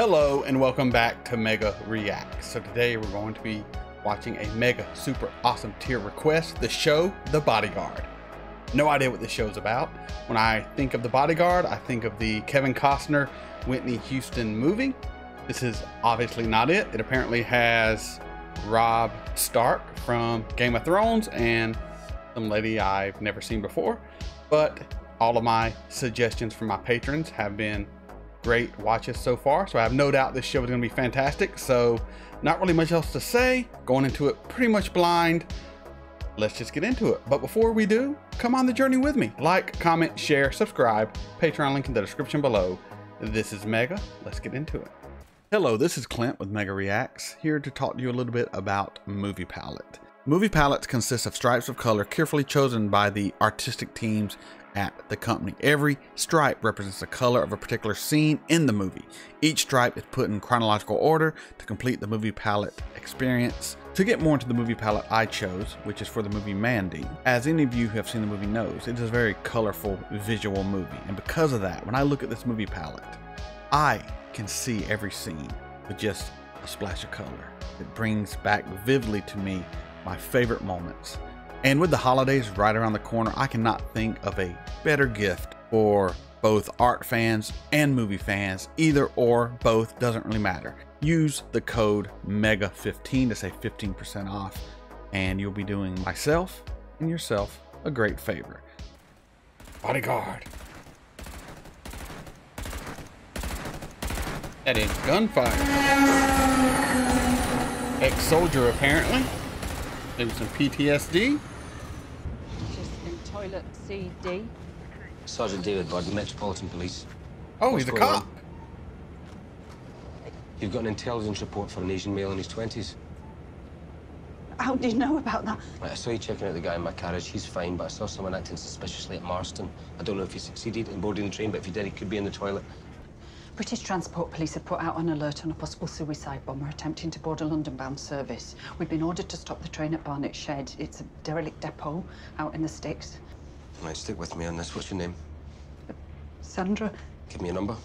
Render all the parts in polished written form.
Hello and welcome back to Mega Reacts. So today we're going to be watching a mega super awesome tier request, the show The Bodyguard. No idea what this show's about. When I think of The Bodyguard, I think of the Kevin Costner, Whitney Houston movie. This is obviously not it. It apparently has Robb Stark from Game of Thrones and some lady I've never seen before. But all of my suggestions from my patrons have been great watches so far, so I have no doubt this show is going to be fantastic. So not really much else to say, going into it pretty much blind. Let's just get into it. But before we do, come on the journey with me. Like, comment, share, subscribe. Patreon link in the description below. This is Mega. Let's get into it. Hello, this is Clint with Mega Reacts, here to talk to you a little bit about Movie Palette. Movie palettes consist of stripes of color carefully chosen by the artistic teams at the company. Every stripe represents the color of a particular scene in the movie. Each stripe is put in chronological order to complete the movie palette experience. To get more into the movie palette I chose, which is for the movie Mandy, as any of you who have seen the movie knows, it is a very colorful visual movie. And because of that, when I look at this movie palette, I can see every scene with just a splash of color. It brings back vividly to me my favorite moments. And with the holidays right around the corner, I cannot think of a better gift for both art fans and movie fans. Either or, both, doesn't really matter. Use the code MEGA15 to save 15% off, and you'll be doing myself and yourself a great favor. Bodyguard. That is gunfire. Ex-soldier apparently. Maybe some PTSD. Just in toilet CD. Sergeant David Bird, Metropolitan Police. Oh, he's a cop. On? You've got an intelligence report for an Asian male in his 20s. How do you know about that? Right, I saw you checking out the guy in my carriage. He's fine, but I saw someone acting suspiciously at Marston. I don't know if he succeeded in boarding the train, but if he did, he could be in the toilet. British Transport Police have put out an alert on a possible suicide bomber attempting to board a London-bound service. We've been ordered to stop the train at Barnet Shed. It's a derelict depot out in the sticks. Right, stick with me on this. What's your name? Sandra. Give me a number.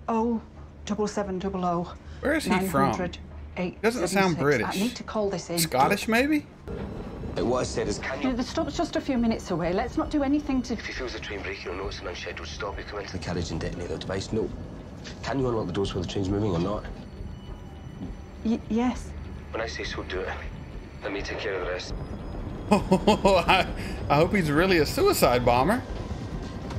07700. Where is he from? Doesn't sound British. I need to call this in. Scottish, maybe? What I said is, can you... The stop's just a few minutes away. Let's not do anything to... If he feels the train breaking or notice an unscheduled stop, you come into the carriage and detonate the device. No. Can you unlock the doors while the train's moving or not? Yes. When I say so, do it. Let me take care of the rest. I hope he's really a suicide bomber.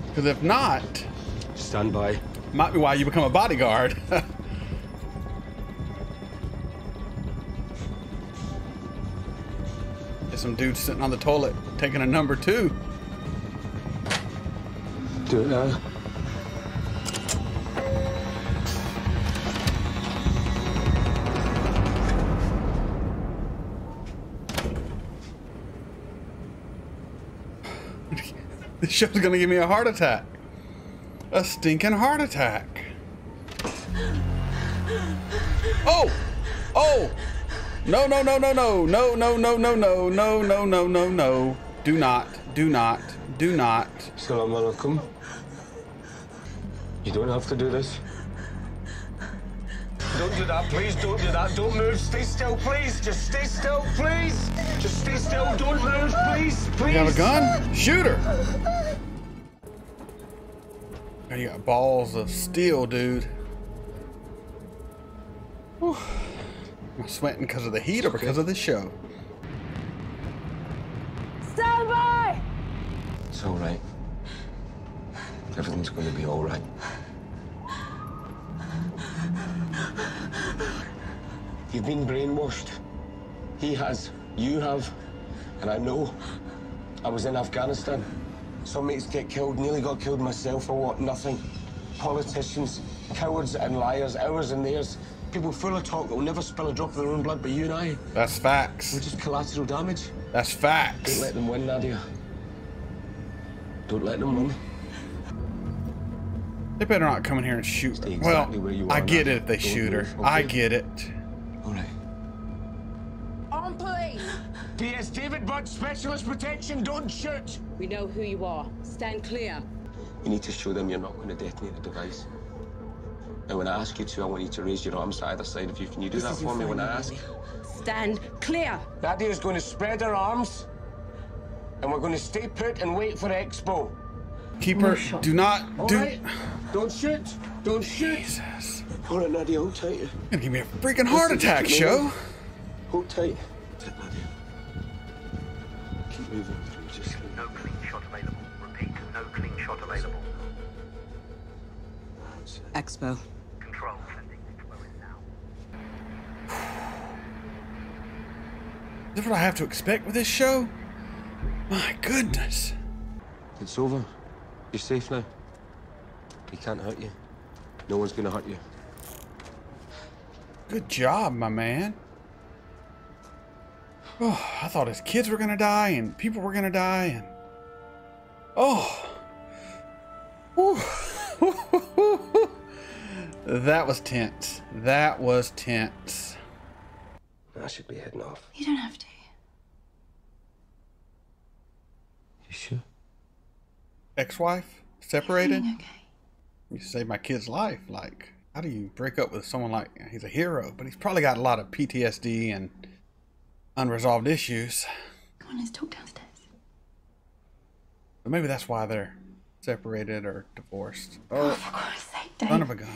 Because if not... Stand by. Might be why you become a bodyguard. There's some dude sitting on the toilet taking a number 2. Do it now. This show's gonna give me a heart attack. A stinking heart attack. Oh! Oh! No, no, no, no, no, no, no, no, no, no, no, no, no, no, no. Do not, do not, do not. Assalamu alaikum. You don't have to do this. Don't do that, please. Don't do that. Don't move. Stay still, please. Just stay still, please. Just stay still. Don't move, please. Please. You have a gun? Shoot her. Oh, you got balls of steel, dude. Whew. I'm sweating because of the heat or because of the show? Stand by! It's all right. Everything's going to be all right. You've been brainwashed. He has. You have. And I know. I was in Afghanistan. Some mates get killed, nearly got killed myself for what? Nothing. Politicians, cowards and liars, ours and theirs. People full of talk that will never spill a drop of their own blood, but you and I... That's facts. We're just collateral damage. That's facts. Don't let them win, Nadia. Don't let them win. They better not come in here and shoot her. Exactly well, where you are, I get Nadia. it if they Don't shoot her. move, okay? I get it. All right. On police! PS David Bird, Specialist Protection, don't shoot! We know who you are. Stand clear. You need to show them you're not going to detonate the device. And when I ask you to, I want you to raise your arms to either side of you. Can you do that for me when I ask? Stand clear. Daddy is going to spread her arms, and we're going to stay put and wait for Expo. Keep her. Do not. All right. Don't shoot. Don't shoot. Jesus. All right, Nadia, hold tight. You're gonna give me a freaking heart attack, show. Hold tight. Tight, Nadia. Keep moving through. Just No clean shot available. Repeat, no clean shot available. Expo. Control sending Expo in now. Is this what I have to expect with this show? My goodness. It's over. You're safe now. He can't hurt you. No one's gonna hurt you. Good job, my man. Oh, I thought his kids were gonna die and people were gonna die and oh. Whew. That was tense. That was tense. I should be heading off. You don't have to. You sure? Ex-wife? Separated? Okay. You saved my kid's life. Like, how do you break up with someone like, he's a hero, but he's probably got a lot of PTSD and unresolved issues. Come on, let's talk downstairs. But maybe that's why they're separated or divorced. Oh, for Christ's sake, Dave. Son of a gun.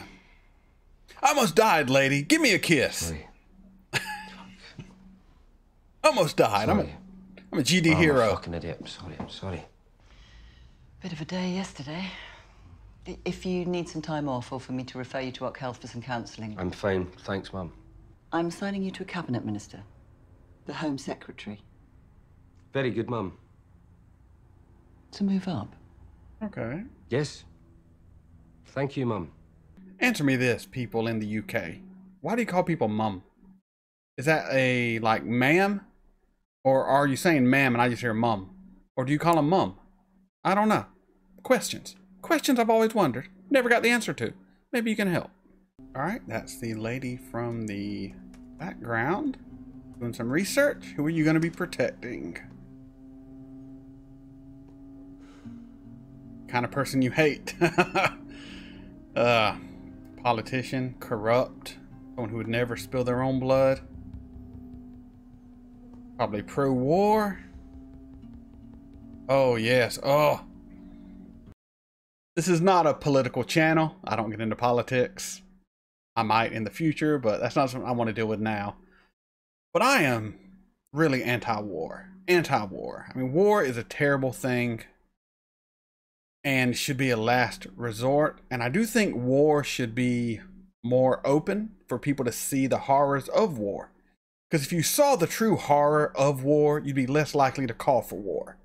I almost died, lady. Give me a kiss. Sorry. Almost died. Sorry. I'm a GD I'm hero. a fucking idiot. I'm sorry. Bit of a day yesterday. If you need some time off or for me to refer you to Ock Health for some counselling. I'm fine. Thanks, Mum. I'm assigning you to a cabinet minister, the Home Secretary, Very good, Mum. to move up. Okay. Yes. Thank you, Mum. Answer me this, people in the UK. Why do you call people mum? Is that a, like, ma'am? Or are you saying ma'am and I just hear mum? Or do you call them mum? I don't know. Questions. Questions I've always wondered. Never got the answer to. Maybe you can help. Alright, that's the lady from the background. Doing some research. Who are you going to be protecting? Kind of person you hate. Politician, corrupt, someone who would never spill their own blood. Probably pro-war. Oh, yes. Oh. This is not a political channel. I don't get into politics. I might in the future, but that's not something I want to deal with now. But I am really anti-war. Anti-war. I mean, war is a terrible thing and should be a last resort. And I do think war should be more open for people to see the horrors of war. Because if you saw the true horror of war, you'd be less likely to call for war.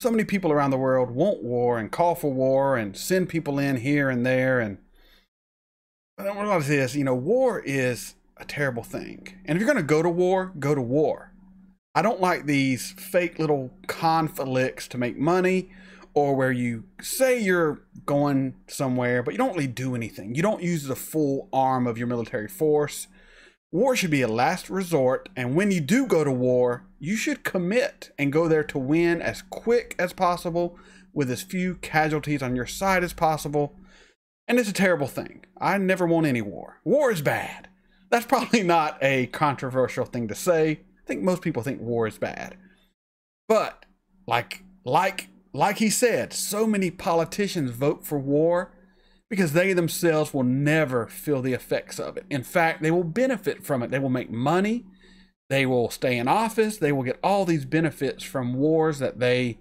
So many people around the world want war and call for war and send people in here and there. And what about this? You know, war is a terrible thing. And if you're going to go to war, go to war. I don't like these fake little conflicts to make money, or where you say you're going somewhere, but you don't really do anything. You don't use the full arm of your military force. War should be a last resort, and when you do go to war, you should commit and go there to win as quick as possible with as few casualties on your side as possible. And it's a terrible thing. I never want any war. War is bad. That's probably not a controversial thing to say. I think most people think war is bad. But like he said, so many politicians vote for war because they themselves will never feel the effects of it. In fact, they will benefit from it. They will make money. They will stay in office. They will get all these benefits from wars that they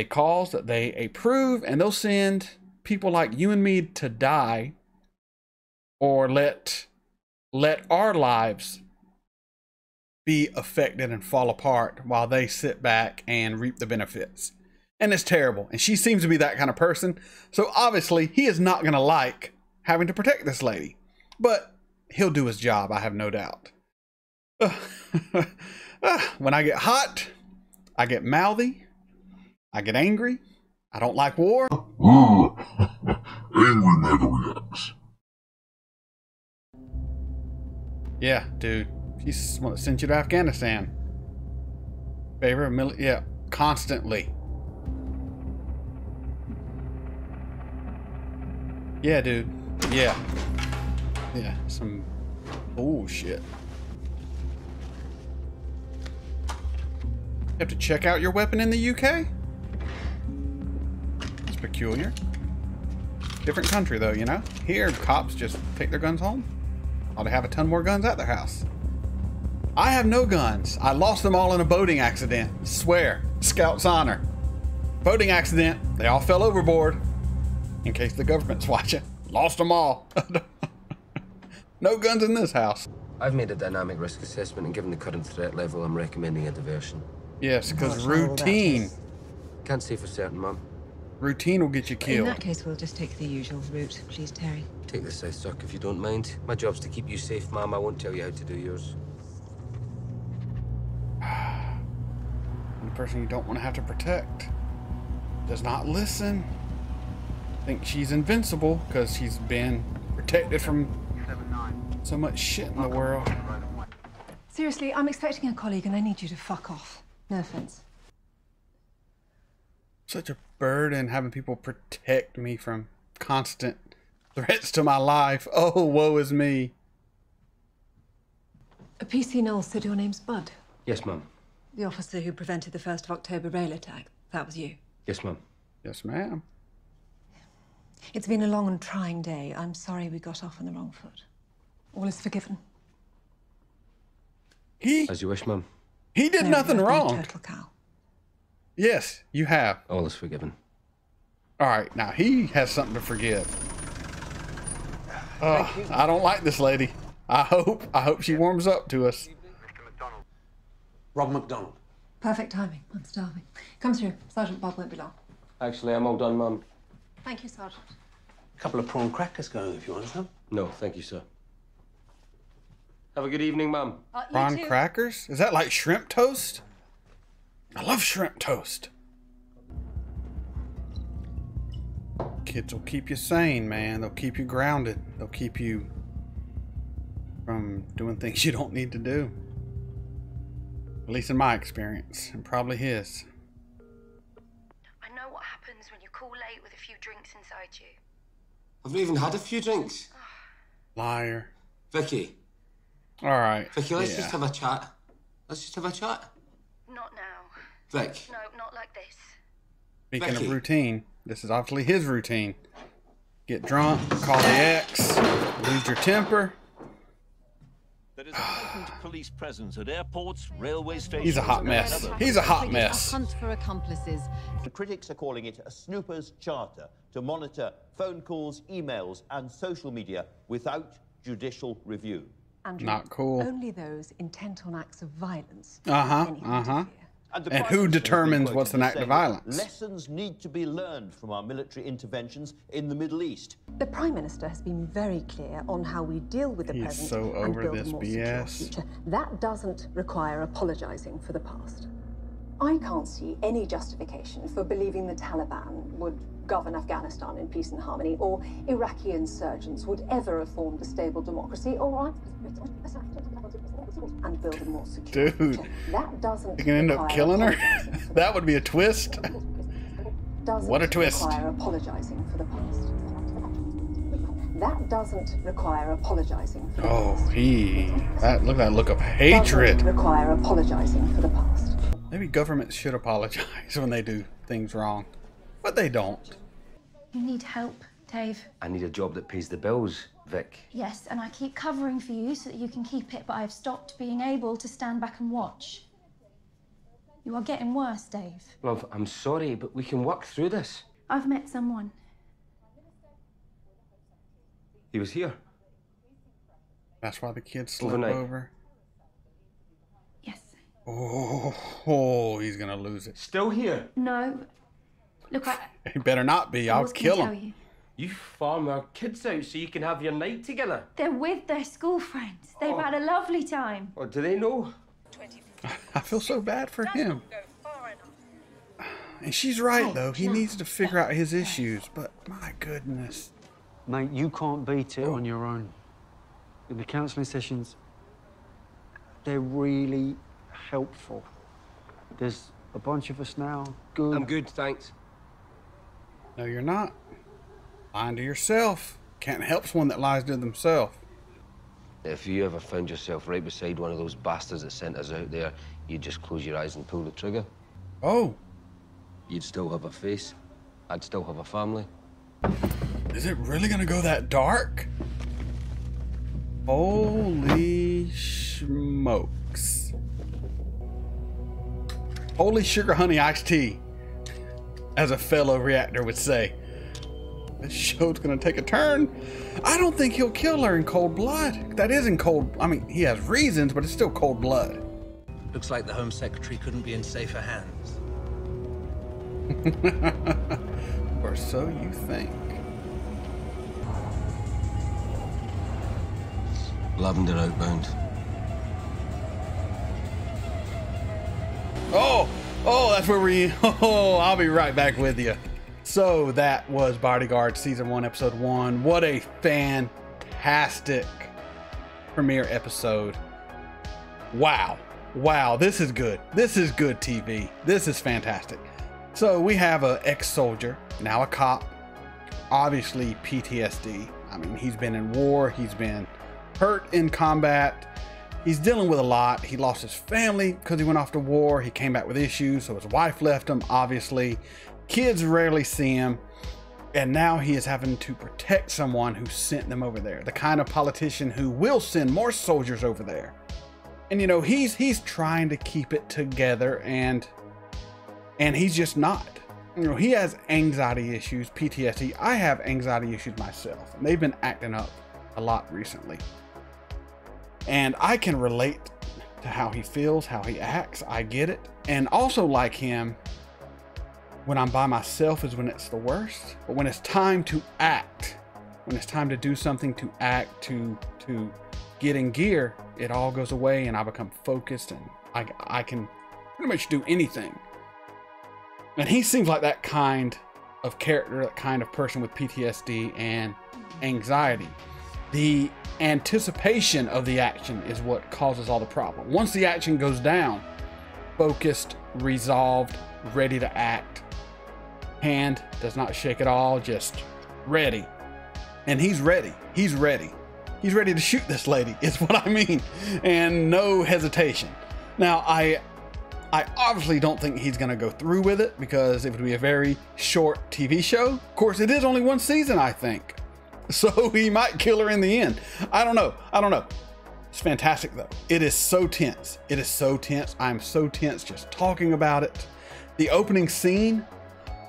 cause, that they approve, and they'll send people like you and me to die, or let our lives be affected and fall apart while they sit back and reap the benefits. And it's terrible. And she seems to be that kind of person. So obviously he is not going to like having to protect this lady. But he'll do his job, I have no doubt. When I get hot, I get mouthy, I get angry. I don't like war. Angry never reacts. Yeah, dude. She's the one that sent you to Afghanistan. Yeah, constantly. Yeah, dude. Yeah. Yeah, some bullshit. You have to check out your weapon in the UK? It's peculiar. Different country though, you know? Here, cops just take their guns home. Ought to have a ton more guns at their house. I have no guns. I lost them all in a boating accident. Swear. Scout's honor. Boating accident. They all fell overboard. In case the government's watching. Lost them all. No guns in this house. I've made a dynamic risk assessment, and given the current threat level, I'm recommending a diversion. Yes, because routine. Can't say for certain, Mum. Routine will get you In killed. that case, we'll just take the usual route, please, Terry. Take the South Cirque if you don't mind. My job's to keep you safe, Mum. I won't tell you how to do yours. The person you don't want to have to protect does not listen. Think she's invincible because she's been protected from so much shit in the world. Seriously, I'm expecting a colleague and I need you to fuck off. No offense. Such a burden having people protect me from constant threats to my life. Oh, woe is me. A PC Knowles said your name's Bud. Yes, Mum. The officer who prevented the 1st of October rail attack. That was you. Yes, Mum. Yes, ma'am. It's been a long and trying day. I'm sorry we got off on the wrong foot. All is forgiven. As you wish, Mum. He did No, nothing you've been a wrong. total cow. Yes, you have. All is forgiven. All right, now he has something to forgive. I don't like this lady. I hope she warms up to us. Rob McDonald. Perfect timing. I'm starving. Come through. Sergeant Bob won't be long. Actually, I'm all done, Mum. Thank you, Sergeant. A couple of prawn crackers going if you want some. No, thank you, sir. Have a good evening, Mum. Prawn crackers? Is that like shrimp toast? I love shrimp toast. Kids will keep you sane, man. They'll keep you grounded. They'll keep you from doing things you don't need to do. At least in my experience, and probably his. I know what happens when you call late with a few drinks inside you. I've not even had a few drinks. Liar. Vicky. All right. Vicky, let's just have a chat. Let's just have a chat. Not now. Vic. No, not like this. Speaking Becky. of routine, this is obviously his routine. Get drunk, call the ex, lose your temper. There is a heightened police presence at airports, railway stations. He's a hot mess. He's a hot mess. A hunt for accomplices. The critics are calling it a snooper's charter to monitor phone calls, emails, and social media without judicial review. Andrew, Not cool. Only those intent on acts of violence. And who determines what's an act of violence? Lessons need to be learned from our military interventions in the Middle East. The Prime Minister has been very clear on how we deal with the He's present so and over build this a more secure BS. future. That doesn't require apologising for the past. I can't see any justification for believing the Taliban would govern Afghanistan in peace and harmony, or Iraqi insurgents would ever have formed a stable democracy, or and build a more secure Dude, future. That doesn't you can end up killing her? That would be a twist. What a twist. Require apologising for the past. That doesn't require apologising for the past. Look at that look of hatred. Doesn't require apologising for the past. Maybe governments should apologize when they do things wrong, but they don't. You need help, Dave. I need a job that pays the bills, Vic. Yes, and I keep covering for you so that you can keep it, but I've stopped being able to stand back and watch. You are getting worse, Dave. Love, I'm sorry, but we can work through this. I've met someone. He was here. That's why the kids slept Overnight. over. Yes. Oh, he's gonna lose it. Still here? No. Look, He better not be. I I'll was gonna kill tell him. You farm our kids out so you can have your night together. They're with their school friends. They've had a lovely time. Or do they know? I feel so bad for him. And she's right, though. He needs to figure out his issues, but my goodness. Mate, you can't beat it on your own. The counselling sessions, they're really helpful. There's a bunch of us now. Good. I'm good, thanks. No, you're not. Lying to yourself. Can't help someone that lies to themselves. If you ever found yourself right beside one of those bastards that sent us out there, you'd just close your eyes and pull the trigger. Oh. You'd still have a face. I'd still have a family. Is it really gonna go that dark? Holy smokes. Holy sugar honey iced tea, as a fellow reactor would say. This show's gonna take a turn. I don't think he'll kill her in cold blood. That is in cold, I mean, he has reasons, but it's still cold blood. Looks like the Home Secretary couldn't be in safer hands. Or so you think. Lavender outbound. Oh, that's where oh, I'll be right back with you. So that was Bodyguard Season 1, Episode 1. What a fantastic premiere episode. Wow. Wow, this is good. This is good TV. This is fantastic. So we have an ex-soldier, now a cop, obviously PTSD. I mean, he's been in war, he's been hurt in combat, he's dealing with a lot. He lost his family because he went off to war. He came back with issues, so his wife left him, obviously. Kids rarely see him, and now he is having to protect someone who sent them over there, the kind of politician who will send more soldiers over there. And you know, he's trying to keep it together, and he's just not. You know, he has anxiety issues, PTSD. I have anxiety issues myself, and they've been acting up a lot recently. And I can relate to how he feels, how he acts. I get it. And also, like him, when I'm by myself is when it's the worst. But when it's time to act, when it's time to do something, to act, to get in gear, it all goes away and I become focused, and I can pretty much do anything. And he seems like that kind of character, that kind of person with PTSD and anxiety. The anticipation of the action is what causes all the problem. Once the action goes down, focused, resolved, ready to act, hand does not shake at all, just ready. And he's ready. He's ready. He's ready to shoot this lady, is what I mean. And no hesitation. Now, I obviously don't think he's going to go through with it because it would be a very short TV show. Of course, it is only one season, I think. So he might kill her in the end. I don't know. It's fantastic, though. It is so tense. It is so tense. I'm so tense just talking about it. The opening scene,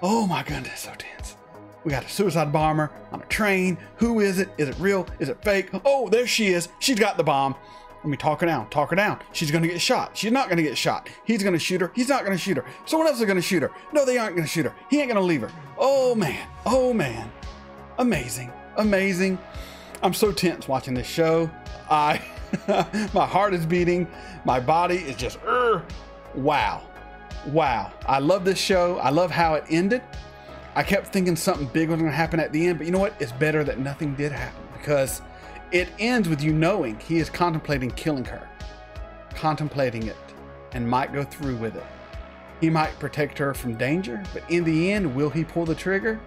oh my goodness, so tense. We got a suicide bomber on a train. Who is it? Is it real? Is it fake? Oh, there she is. She's got the bomb. Let me talk her down. Talk her down. She's going to get shot. She's not going to get shot. He's going to shoot her. He's not going to shoot her. Someone else is going to shoot her. No, they aren't going to shoot her. He ain't going to leave her. Oh, man. Oh, man. Amazing. Amazing. I'm so tense watching this show. My heart is beating. My body is just, wow. Wow. I love this show. I love how it ended. I kept thinking something big was going to happen at the end, but you know what? It's better that nothing did happen because it ends with you knowing he is contemplating killing her. Contemplating it, and might go through with it. He might protect her from danger, but in the end, will he pull the trigger?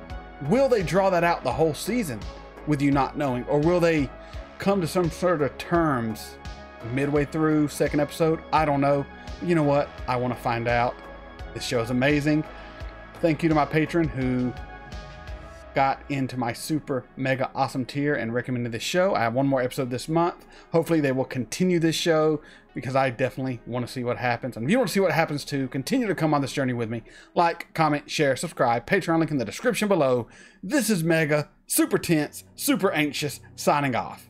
Will they draw that out the whole season with you not knowing? Or will they come to some sort of terms midway through second episode? I don't know. You know what? I want to find out. This show is amazing. Thank you to my patron who got into my super mega awesome tier and recommended this show. I have one more episode this month. Hopefully they will continue this show because I definitely want to see what happens. And if you want to see what happens too, continue to come on this journey with me. Like, comment, share, subscribe. Patreon link in the description below. This is Mega, super tense, super anxious, signing off.